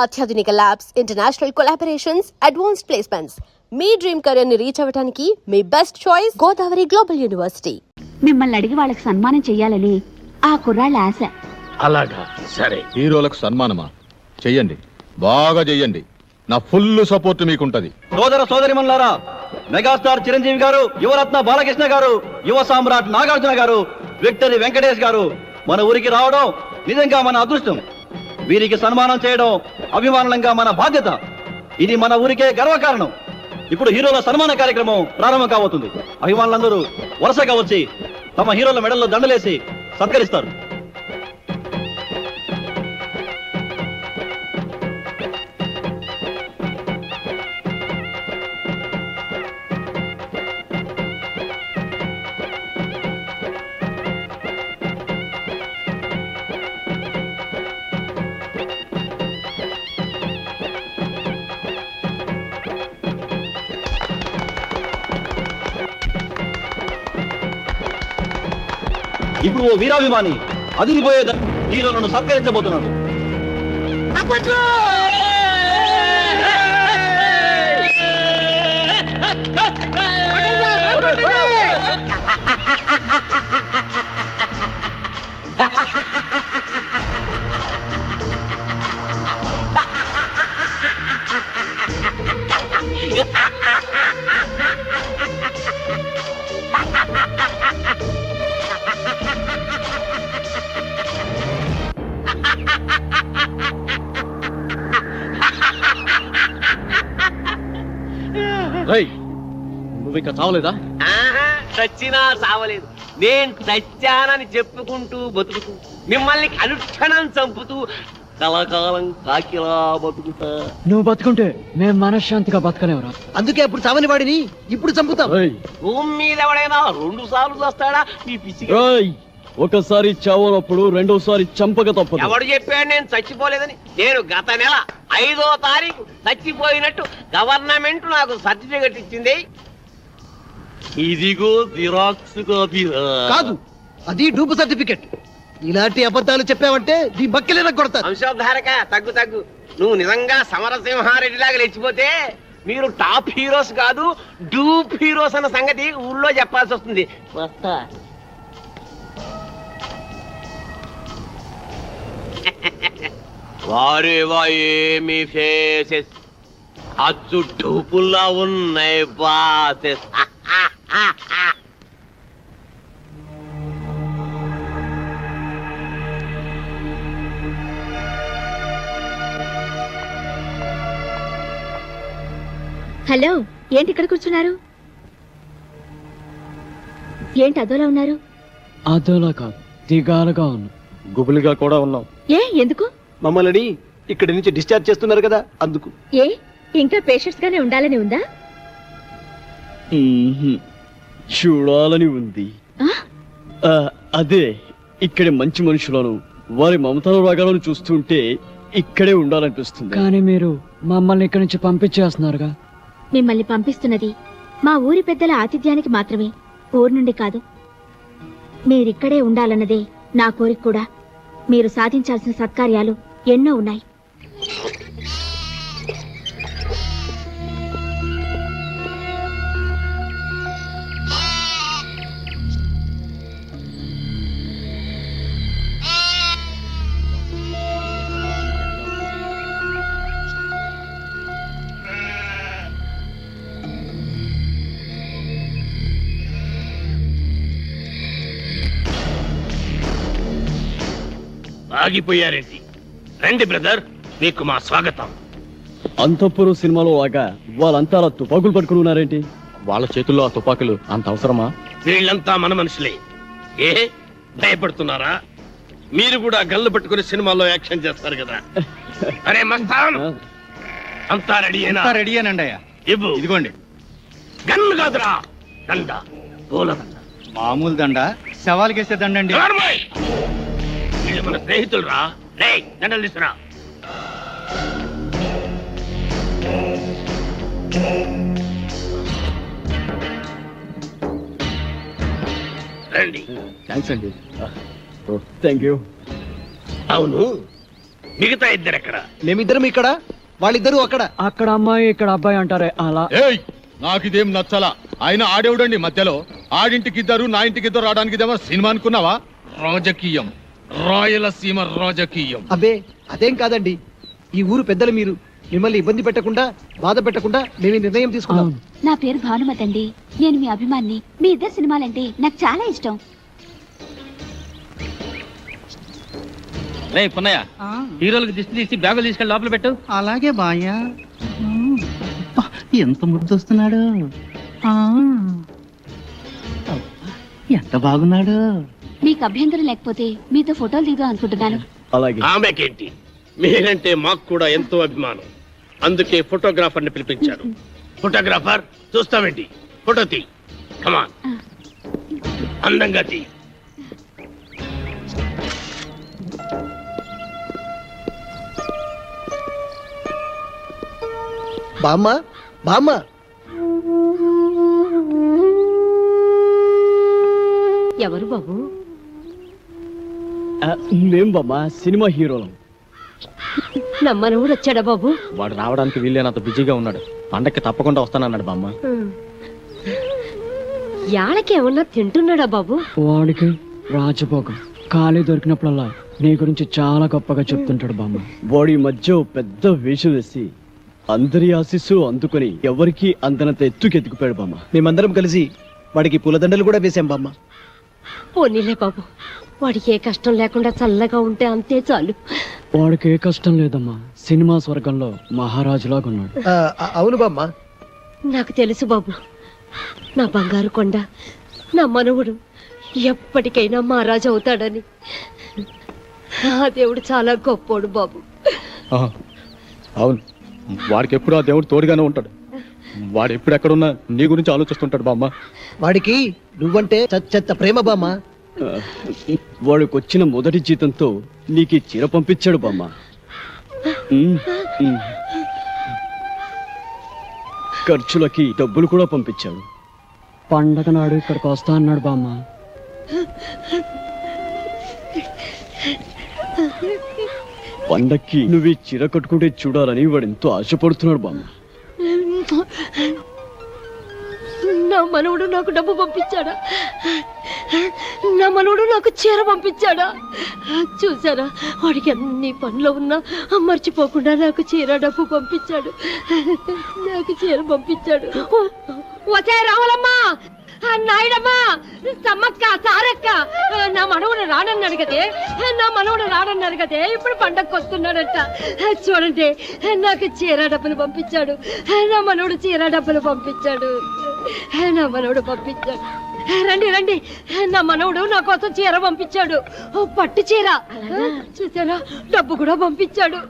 అత్యాధునిక labs, international collaborations, advanced placements. మీ dream career ని రీచ్ అవ్వడానికి మీ best choice Godavari Global University. మిమ్మల్ని అడిగి వాళ్ళకి సన్మానం చెయ్యాలని ఆ కుర్రాళ్ళ ఆశ. అలాగా, సరే. హీరోలకు సన్మానమా? చెయ్యండి, బాగా చెయ్యండి. నా ఫుల్ సపోర్ట్ మీకుంటది. సోదర సోదరిమన్లారా, మెగాస్టార్ చిరంజీవి గారు, యువరత్న బాలకృష్ణ గారు, యువ సామ్రాట్ నాగార్జున గారు, విక్టరీ వెంకటేష్ గారు మన ఊరికి రావడం నిజంగా మన అదృష్టం. వీరికి సన్మానం చేయడం అభిమానులంగా మన బాధ్యత. ఇది మన ఊరికే గర్వకారణం. ఇప్పుడు హీరోల సన్మాన కార్యక్రమం ప్రారంభం కాబోతుంది. అభిమానులందరూ వరుసగా వచ్చి తమ హీరోల మెడల్లో దండలేసి సత్కరిస్తారు. ఇప్పుడు ఓ వీరాభిమాని అదిరిపోయే హీరోలను సత్కరించబోతున్నాడు. నువ్వు ఇక చావలేదా? చచ్చినా చావలేదు. నేను చచ్చానని చెప్పుకుంటూ బతుకుతూ, మిమ్మల్ని అనుక్షణం చంపుతూ కలకాలం కాకిలా బతుకుతా. నువ్వు బతుకుంటే మేము మనశ్శాంతిగా బతకలేవురా. అందుకే అప్పుడు చావని వాడిని ఇప్పుడు చంపుతాం. భూమి మీద ఎవడైనా 2 సార్లు వస్తాడా? మీ పిచ్చి. ఒకసారి చావనప్పుడు రెండోసారి చంపక తప్పదు. ఎవడు చెప్పాడు నేను చచ్చిపోలేదని? నేను గత నెల 5వ తారీఖు చచ్చిపోయినట్టు గవర్నమెంట్ నాకు సర్టిఫికెట్ ఇచ్చింది. ఇదిగో జిరాక్స్ కాపీ. కాదు, అది డూపు సర్టిఫికెట్. ఇలాంటి అబద్ధాలు చెప్పావంటే నీ బక్కెలేన కొడతా. వంశోద్ధారక, తగ్గు తగ్గు. నువ్వు నిజంగా సమరసింహారెడ్డి లాగా లేచిపోతే మీరు టాప్ హీరోస్ కాదు, డూప్ హీరోస్ అన్న సంగతి ఊళ్ళో చెప్పాల్సి వస్తుంది. వస్తా. వారేవా ఏమి ఫేసెస్, అచ్చు డూపుల్లా ఉన్నాయి బాసెస్. హలో, ఏంటి ఇక్కడ కూర్చున్నారు? ఏంటి అదోలా ఉన్నారు? అదోలా కాదు, దిగాలుగా ఉన్నాం. గుబులుగా కూడా ఉన్నాం. ఏ, ఎందుకు? మమ్మల్ని ఇక్కడి నుంచి డిశ్చార్జ్ చేస్తున్నారు కదా, అందుకు. ఏ, ఇంకా పేషెంట్స్ గానే ఉండాలని ఉందా? చూడాలని ఉంది. అదే, ఇక్కడే మంచి మనుషులను, వారి మమతల రాగాలను చూస్తుంటే ఇక్కడే ఉండాలనిపిస్తుంది. కానీ మీరు మమ్మల్ని ఇక్కడి నుంచి పంపించేస్తున్నారుగా. మిమ్మల్ని పంపిస్తున్నది మా ఊరి పెద్దల ఆతిథ్యానికి మాత్రమే, ఊరు నుండి కాదు. మీరిక్కడే ఉండాలన్నదే నా కోరిక కూడా. మీరు సాధించాల్సిన సత్కార్యాలు ఎన్నో ఉన్నాయి. ఆగిపోయారేంటి? రండి బ్రదర్, మీకు మా స్వాగతం. అంతఃపురం సినిమాలో లాగా వాళ్ళంతా అలా తుపాకులు పట్టుకుని ఉన్నారేంటి? వాళ్ళ చేతుల్లో ఆ తుపాకులు అంత అవసరమా? వీళ్ళంతా మన మనుషులే. ఏ భయపడుతున్నారా? మీరు కూడా గన్లు పట్టుకుని సినిమాల్లో యాక్షన్ చేస్తారు కదా. అరే మస్తాన్, అంతా రెడీయేనా? రెడీయేనండి అయ్యా. ఇవ్వు. ఇదిగోండి. గన్ను కాదురా, దండ, పూల దండ. మామూలు దండ, సవాల్కేసే దండండి. వీళ్ళు మన స్నేహితులు రా. రే, దండలు తీసుకురా. రండి. థ్యాంక్స్ అండి. Thank you. అవును, మిగతా ఇద్దరు ఎక్కడ? మేమిద్దరం ఇక్కడ, వాళ్ళిద్దరూ అక్కడ. అక్కడ అమ్మాయి ఇక్కడ అబ్బాయి అంటారే అలా. ఏయ్ నాకిదేం నచ్చలా. ఆయన ఆడేవుడండి మధ్యలో. ఆడింటికి ఇద్దరు, నా ఇంటికి ఇద్దరు రావడానికి ఇదేమో సినిమా అనుకున్నావా? రాజకీయం, రాయలసీమ రాజకీయం. అబ్బే అదేం కాదండి, ఈ ఊరు పెద్దలు మీరు. మిమ్మల్ని ఇబ్బంది పెట్టకుండా, బాధ పెట్టకుండా మేము ఈ నిర్ణయం తీసుకున్నాం. నా పేరు భానుమతి అండి. నేను మీ అభిమాన్ని. మీ ఇద్దరు సినిమాలంటే నాకు చాలా ఇష్టం. రే పున్నయ్య, హీరోలకు దిష్టి తీసి బ్యాగులు తీసుకెళ్ళి లోపల పెట్టు. అలాగే బాయ్యా. ఎంత ముద్దొస్తున్నాడు, ఎంత బాగున్నాడు. మీకు అభ్యంతరం లేకపోతే మీతో ఫోటోలు దిగుదాం అనుకుంటున్నాను. అలాగే. ఆమెకేంటి, మీరంటే మాకు కూడా ఎంతో అభిమానం. అందుకే ఫోటోగ్రాఫర్ ని పిలిపించారు. ఫోటోగ్రాఫర్ చూస్తామేంటి, ఫోటో తీ. కమాన్, అందంగా తీ. బామ్మ, బామ్మ. ఎవరు బాబు? మేం బామ్మ సినిమా హీరోలం. నమ్మనవుడు వచ్చాడా బాబు? వాడు రావడానికి వీళ్ళేనంత బిజీగా ఉన్నాడు. పండక్కి తప్పకుండా వస్తానన్నాడు బామ్మ. యాళ్ళకి ఏమన్నా తింటున్నాడా బాబు? వాడికి రాజభోగం. ఖాళీ దొరికినప్పుడల్లా నీ గురించి చాలా గొప్పగా చెప్తుంటాడు బామ్మ. వాడి మధ్య ఓ పెద్ద వేషం వేసి అందరి ఆశీస్సు అందుకొని ఎవరికి అందనంత ఎత్తుకెత్తుకుపోయాడు బామ్మ. మేమందరం కలిసి వాడికి పూలదండలు కూడా వేసాం బామ్మ. పోనీలే బాబు, వాడికి ఏ కష్టం లేకుండా చల్లగా ఉంటే అంతే చాలు. వాడికి ఏ కష్టం లేదమ్మా. సినిమా స్వర్గంలో మహారాజులాగా ఉన్నాడు. అవును బామ్మ. నాకు తెలుసు బాబు, నా బంగారు కొండ, నా మనవుడు ఎప్పటికైనా మహారాజు అవుతాడని. ఆ దేవుడు చాలా గొప్పోడు బాబు. అవును, వాడికి ఎప్పుడు ఆ దేవుడు తోడుగానే ఉంటాడు. వాడు ఎప్పుడు ఎక్కడున్నా నీ గురించి ఆలోచిస్తుంటాడు బామ్మ. వాడికి నువ్వంటే చెత్త ప్రేమ బామ్మ. వాడికి వచ్చిన మొదటి జీతంతో నీకు ఈ చీర పంపించాడు బామ్మ. ఖర్చులకి డబ్బులు కూడా పంపించాడు. పండగ నాడు ఇక్కడికి వస్తా అన్నాడు బామ్మ. పండక్కి నువ్వు ఈ చీర కట్టుకుంటే చూడాలని వాడు ఎంతో ఆశపడుతున్నాడు బామ్మ. నా మనవుడు నాకు డబ్బు పంపించాడా? నా మనవుడు నాకు చీర పంపించాడా? చూసారా, వాడికి అన్ని పనులు ఉన్నా మర్చిపోకుండా నాకు చీర డబ్బు పంపించాడు. నాకు చీర పంపించాడు. వచ్చే రావాలమ్మా, నాయుడమ్మా, సమ్మక్క, సారక్క, నా మనవుడు రాడన్నారు కదే, నా మనవుడు రాడన్నారు కదే, ఇప్పుడు పండగకు వస్తున్నాడట. చూడండి, నాకు చీర డబ్బులు పంపించాడు. నా మనవుడు చీర డబ్బులు పంపించాడు. నా మనవుడు పంపించాడు. రండి రండి, నా మనవుడు నా కోసం చీర పంపించాడు. పట్టు చీర. చూసారా, డబ్బు కూడా పంపించాడు.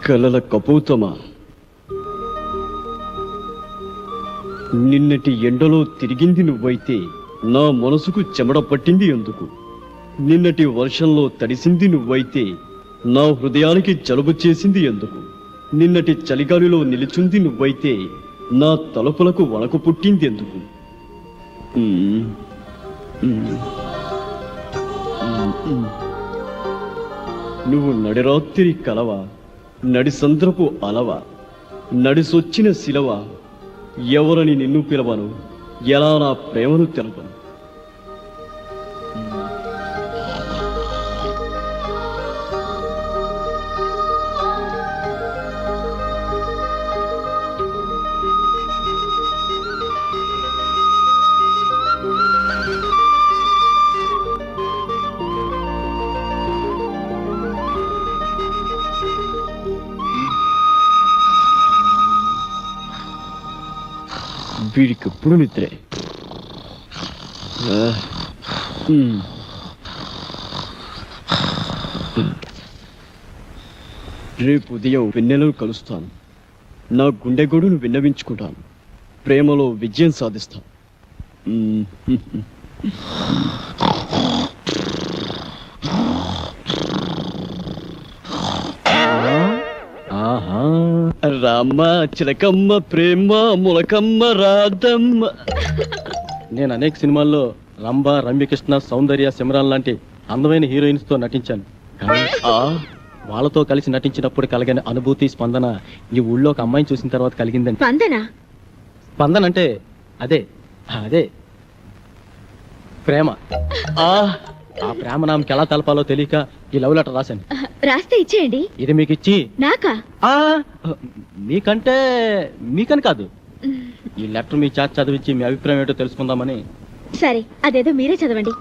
కలల కపోతమా, నిన్నటి ఎండలో తిరిగింది నువ్వైతే నా మనసుకు చెమడ పట్టింది ఎందుకు? నిన్నటి వర్షంలో తడిసింది నువ్వైతే నా హృదయానికి జలుబు చేసింది ఎందుకు? నిన్నటి చలిగాలిలో నిలిచుంది నువ్వైతే నా తలుపులకు వణకు పుట్టింది ఎందుకు? నువ్వు నడిరాత్రి కలవా, నడిసంద్రపు అలవా, నడిసొచ్చిన శిలవ, ఎవరని నిన్ను పిలవను, ఎలా నా ప్రేమను తెలపను? వీడికి ఎప్పుడు నిద్రే. ఆ, ఉమ్. రేపు ఉదయం వెన్నెలను కలుస్తాను. నా గుండె గొడును విన్నవించుకుంటాను. ప్రేమలో విజయం సాధిస్తాను. ఆహా, రామ్మ చిలకమ్మ ప్రేమ ములకమ్మ రాధమ్మ. నేను అనేక సినిమాల్లో రంభ, రమ్యకృష్ణ, సౌందర్య, సిమరాన్ లాంటి అందమైన హీరోయిన్స్ తో నటించాను. కానీ వాళ్ళతో కలిసి నటించినప్పుడు కలిగిన అనుభూతి, స్పందన ఈ ఊళ్ళో ఒక అమ్మాయిని చూసిన తర్వాత కలిగిందండి. స్పందన స్పందన అంటే అదే అదే ప్రేమ. ఆ ప్రేమ నామకి ఎలా తెలపాలో తెలియక ఈ లవ్ లెటర్ రాశాను. రాస్తే ఇచ్చేయండి. ఇది మీకు ఇచ్చి నాకా? మీకంటే మీకని కాదు, ఈ లెటర్ మీ చేత చదివించి మీ అభిప్రాయం ఏంటో తెలుసుకుందామని. సరే, అదేదో మీరే చదవండి.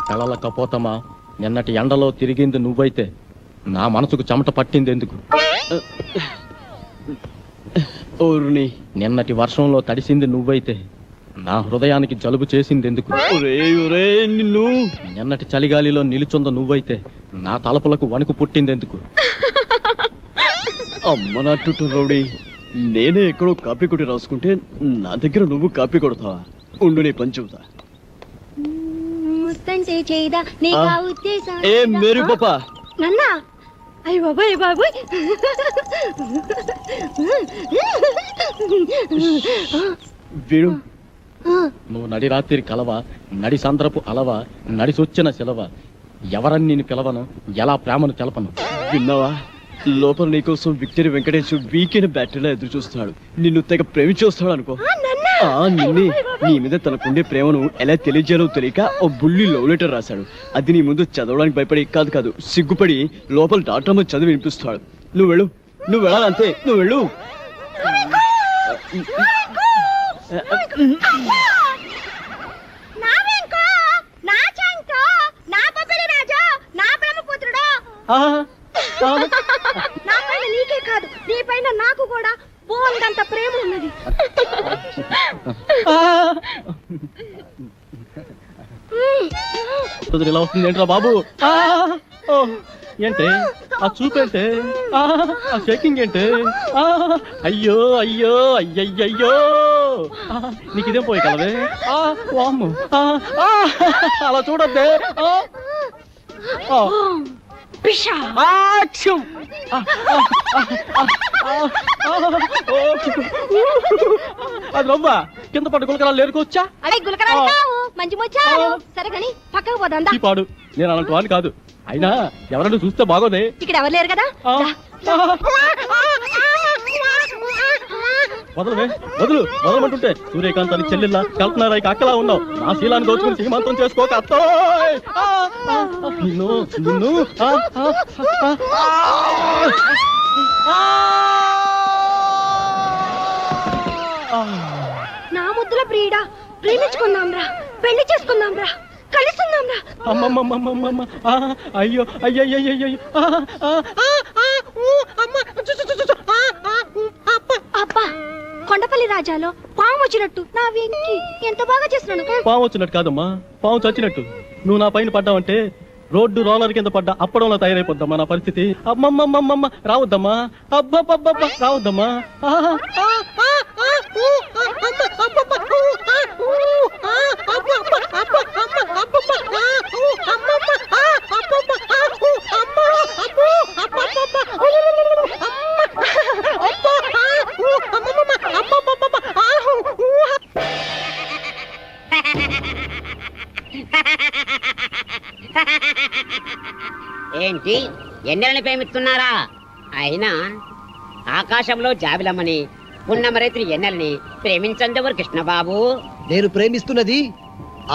కళల కపోతమా, నిన్నటి ఎండలో తిరిగింది నువ్వైతే నా మనసుకు చెమట పట్టింది ఎందుకు? ఓరుని, నిన్నటి వర్షంలో తడిసింది నువ్వైతే నా హృదయానికి జలుబు చేసింది ఎందుకు? నిన్ను నిన్నటి చలిగాలిలో నిలుచుంద నువ్వైతే నా తలపులకు వణుకు పుట్టింది ఎందుకు? అమ్మ నట్టు రౌడీ, నేనే ఎక్కడో కాపీ కొట్టి రాసుకుంటే నా దగ్గర నువ్వు కాపీ కొడతావా? ఉండు, నీ పని చెబుతా. ఏ మేరీ పాపా, నన్నా? అయ్య బాబాయ్ బాబాయ్, వీడు నువ్వు నడి రాత్రి కలవా, నడి సంద్రపు అలవా, నడిసొచ్చిన సెలవ, ఎవరని నేను పిలవను, ఎలా ప్రేమను తెలపను? విన్నావా? లోపల నీకోసం విక్టరీ వెంకటేష్ వీకెండ్ బ్యాటరీలో ఎదురు చూస్తున్నాడు. నిన్ను తెగ ప్రేమించొస్తాడు అనుకో. నిన్నే, నీ మీద తనకుండే ప్రేమను ఎలా తెలియజేయాలో తెలియక ఓ బుల్లి లవ్ లెటర్ రాశాడు. అది నీ ముందు చదవడానికి భయపడి కాదు సిగ్గుపడి లోపల డాక్టర్ చదివి వినిపిస్తాడు. నువ్వు వెళ్ళు, నువ్వు వెళ్ళాలంతే, నువ్వు వెళ్ళు. నీకే కాదు, నీ పైన నాకు కూడా బోల్డంత ప్రేమ ఉన్నది. ఇలా వస్తుంది ఏంట్రా బాబు? ఏంటే ఆ చూపేంటే, ఆ షేకింగ్ ఏంటే? అయ్యో అయ్యో అయ్యయ్యో, నీకు ఇదేం పోయి కలవే? వామ్ము, అలా చూడద్దే. అది రవ్వ కింద పట్టు గులకరాలు లేరుకోవచ్చా? అదే గులకరాలు కావు, మంచి ముచ్చారు. సరే కానీ పక్కకు పోదా. ఈ పాడు, నేను అలాంటి వాడిని కాదు. అయినా ఎవరైనా చూస్తే బాగోదే. ఇక్కడ ఎవరు లేరు కదా. వదలవే, వదలమంటుంటే సూర్యకాంత్ అని చెల్లెల్లా, కల్పనారాయ్ అక్కలా ఉన్నావు. నా శీలాన్ని దోచుకుని సీమంతం చేసుకోక అత్తోయ్. నిన్ను నిన్ను నా ముద్దుల ప్రియుడా, ప్రేమించుకుందాం రా, పెళ్లి చేసుకుందాం రా, కలుసుకుందాం రా. అమ్మమ్మమ్మమ్మమ్మ, అయ్యో అయ్యయ్యయ్యో, అబ్బా, కొండపల్లి రాజాలో పాము వచ్చినట్టు నా వెంకి ఎంత బాగా చేస్తున్నాను. పాము వచ్చినట్టు కాదమ్మా, పాము చచ్చినట్టు. నువ్వు నా పైన పడ్డావంటే రోడ్డు రోలర్ కింద పడ్డా అప్పడంలో తయారైపోద్దమ్మా నా పరిస్థితి. అమ్మమ్మమ్మమ్మ, రావద్దమ్మా, అబ్బబ్బబ్బ రావద్దమ్మా. ఏంటి, ఎన్నెలని ప్రేమిస్తున్నారా? అయినా ఆకాశంలో జాబిలమ్మని, పున్నమరైతుని ఎన్నెలని ప్రేమించందెవరు కృష్ణబాబు? నేను ప్రేమిస్తున్నది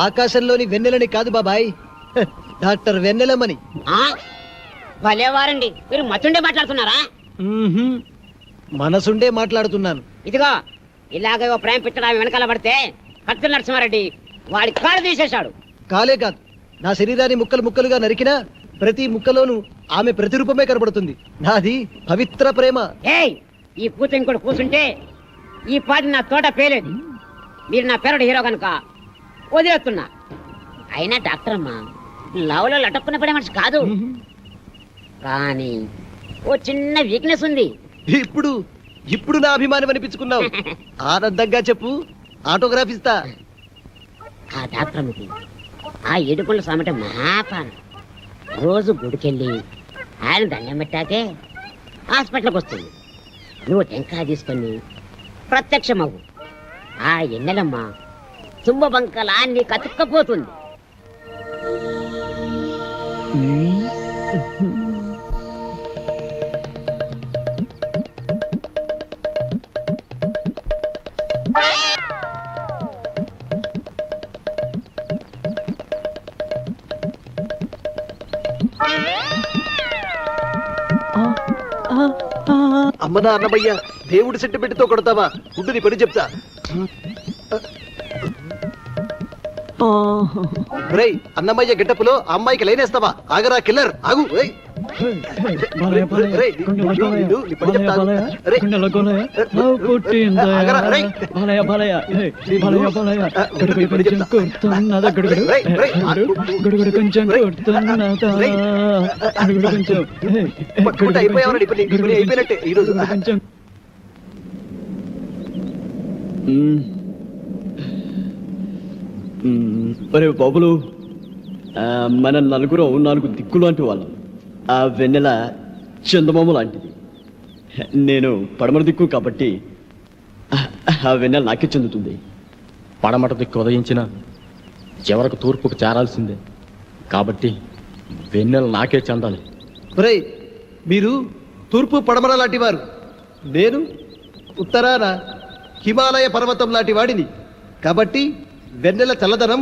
ఆకాశంలోని వెన్నెలని కాదు బాబాయ్, డాక్టర్ వెన్నెలమ్మని. భలేవారండి, మీరు మతుండే మాట్లాడుతున్నారా? మనసుండే మాట్లాడుతున్నాను. ఇదిగో ఇలాగే ఓ ప్రేమ పిచ్చడా వెనకాల పడితే కత్తుల నరసింహారెడ్డి వాడి కాళ్ళు తీసేశాడు. కాలే కాదు, నా శరీరాన్ని ముక్కలు ముక్కలుగా నరికినా ప్రతి ముక్కలోనూ ఆమె ప్రతిరూపమే కనబడుతుంది. నాది పవిత్ర ప్రేమ. ఏయ్, ఈ పూత ఇంకోటి కూర్చుంటే ఈ పాటి నా తోట పేలేదు. మీరు నా పేరుడు హీరో కనుక వదిలేస్తున్నా. అయినా డాక్టర్ అమ్మా లవ్లో లటక్కున పడే మనిషి కాదు, కానీ ఓ చిన్న వీక్నెస్ ఉంది. ఇప్పుడు ఇప్పుడు నా అభిమానం అనిపించుకున్నావు. ఆనందంగా చెప్పు, ఆటోగ్రాఫ్ ఇస్తా. ఆ డాక్టర్ అమ్మకి ఆ ఏడుకొండల సామెట మహాపాన. రోజు గుడికెళ్ళి ఆయన దండం పెట్టాకే హాస్పిటల్కి వస్తుంది. నువ్వు టెంకాయ తీసుకొని ప్రత్యక్షమవు. ఆ ఎన్నెలమ్మ తుంబబంకలా నీ కతుక్కపోతుంది. అమ్మనా అన్నమయ్య, దేవుడి సెంటిమెంట్తో కొడతావా? ఉండు నీ పని చెప్తా. రేయ్, అన్నమయ్య గెటప్పులో ఆ అమ్మాయికి లైనేస్తావా? ఆగరా కిల్లర్, ఆగు. రేయ్. రేయ్, నిన్ను నీ పని చెప్తా. రేయ్. ఆగరా, రేయ్. నీ పని చెప్తా. రేయ్, రేయ్. పట్టుకుంటే అయిపోయావరా? నీ పని అయిపోయినట్టే ఈరోజు. ఒరే బాబులు, మన నలుగురు 4 దిక్కులు లాంటి వాళ్ళం. ఆ వెన్నెల చందమామ లాంటిది. నేను పడమర దిక్కు కాబట్టి ఆ వెన్నెల నాకే చెందుతుంది. పడమట దిక్కు ఉదయించిన చివరకు తూర్పుకు చేరాల్సిందే కాబట్టి వెన్నెల నాకే చెందాలి. రేయ్, మీరు తూర్పు పడమర లాంటి వారు, నేను ఉత్తరాన హిమాలయ పర్వతం లాంటి వాడిని కాబట్టి వెన్నెల చల్లదనం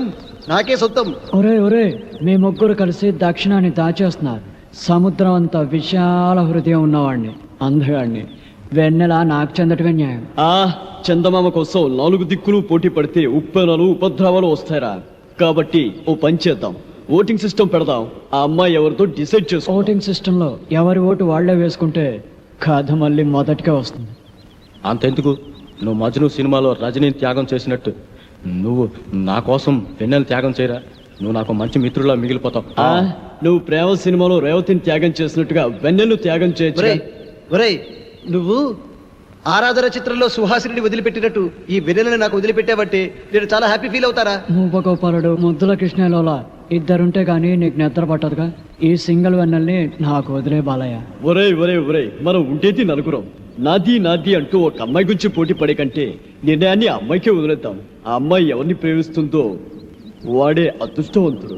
నాకే సొంతం. ఒరే ఒరే, మీ ముగ్గురు కలిసి దక్షిణాన్ని దాచేస్తున్నారు. సముద్రం అంత విశాల హృదయం ఉన్నవాడిని, అందగాడిని. వెన్నెల నాకు చెందటమే న్యాయం. ఆ చందమామ కోసం 4 దిక్కులు పోటీ పడితే ఉప్పెనలు ఉపద్రవాలు వస్తాయిరా. కాబట్టి ఓ పని చేద్దాం, ఓటింగ్ సిస్టమ్ పెడదాం. ఆ అమ్మాయి ఎవరితో డిసైడ్ చేసుకో. ఓటింగ్ సిస్టంలో ఎవరి ఓటు వాళ్లే వేసుకుంటే కథ మళ్ళీ మొదటికే వస్తుంది. అంతెందుకు, నువ్వు మజ్ను సినిమాలో రజనీని త్యాగం చేసినట్టు నువ్వు నా కోసం వెన్నెల త్యాగం చేయరా. నువ్వు నాకు మంచి మిత్రులా మిగిలిపోతావు. నువ్వు ప్రేమ సినిమాలో రేవతిని త్యాగం చేసినట్టుగా వెన్నెలు త్యాగం చేయొచ్చు. ఒరేయ్, నువ్వు ఆరాధన చిత్రంలో సుహాసిని వదిలిపెట్టినట్టు ఈ వెన్నెలని నాకు వదిలిపెట్టావంటే నేను చాలా హ్యాపీ ఫీల్ అవుతారా? మూపగోపాలుడు, ముద్దుల కృష్ణలోలా ఇద్దరుంటే గానీ నీకు నిద్ర పట్టదుగా. ఈ సింగిల్ వెన్నెల్ని నాకు వదిలే బాలయ్య. ఒరే, మనం ఉండేది నలుగురం. నాది నాది అంటూ ఒక అమ్మాయి గురించి పోటీ పడే కంటే నిర్ణయాన్ని ఆ అమ్మాయికే వదిలేద్దాం. ఆ అమ్మాయి ఎవరిని ప్రేమిస్తుందో వాడే అదృష్టవంతుడు.